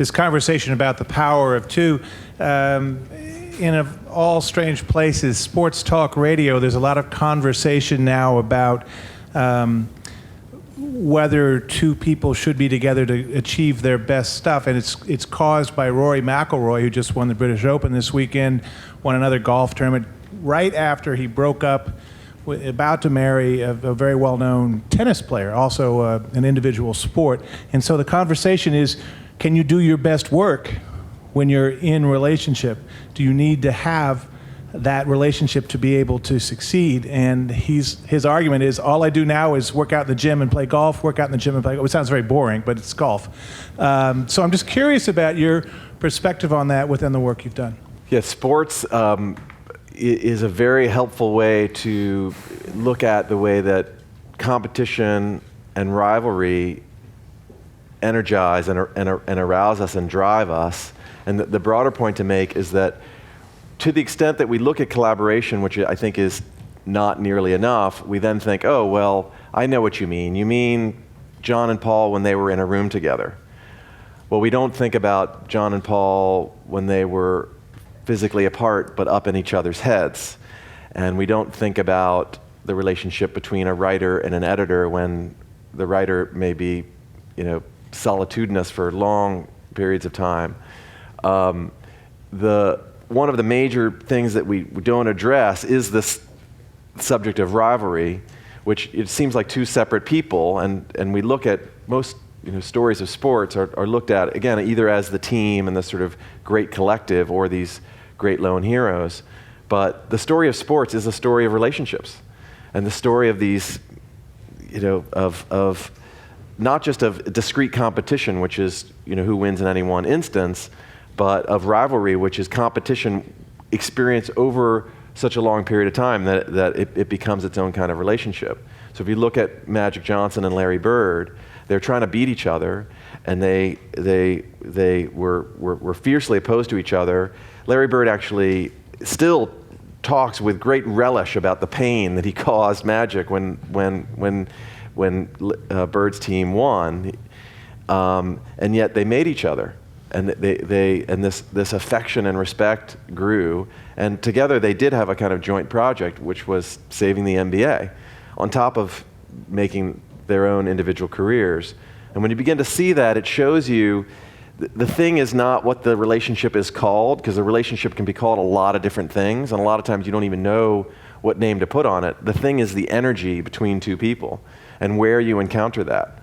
this conversation about the power of two. In of all strange places, sports talk radio, there's a lot of conversation now about whether two people should be together to achieve their best stuff, and it's caused by Rory McIlroy, who just won the British Open this weekend, won another golf tournament right after he broke up, about to marry a very well-known tennis player, also an individual sport. And so the conversation is, can you do your best work when you're in relationship? Do you need to have that relationship to be able to succeed? And his argument is, all I do now is work out in the gym and play golf, work out in the gym and play golf. It sounds very boring, but it's golf. So I'm just curious about your perspective on that within the work you've done. Yeah, sports is a very helpful way to look at the way that competition and rivalry energize and arouse us and drive us. And the broader point to make is that to the extent that we look at collaboration, which I think is not nearly enough, we then think, oh, well, I know what you mean. You mean John and Paul when they were in a room together. Well, we don't think about John and Paul when they were physically apart but up in each other's heads. And we don't think about the relationship between a writer and an editor when the writer may be, solitudinous for long periods of time. One of the major things that we don't address is this subject of rivalry, which it seems like two separate people, and we look at most stories of sports are looked at, again, either as the team and the sort of great collective or these great lone heroes. But the story of sports is a story of relationships, and the story of these, of not just of discrete competition, which is who wins in any one instance, but of rivalry, which is competition experienced over such a long period of time that it becomes its own kind of relationship. So if you look at Magic Johnson and Larry Bird, they're trying to beat each other, and they were fiercely opposed to each other. Larry Bird actually still talks with great relish about the pain that he caused Magic when Bird's team won, and yet they made each other. And this affection and respect grew, and together they did have a kind of joint project, which was saving the NBA, on top of making their own individual careers. And when you begin to see that, it shows you the thing is not what the relationship is called, because the relationship can be called a lot of different things, and a lot of times you don't even know what name to put on it. The thing is the energy between two people and where you encounter that.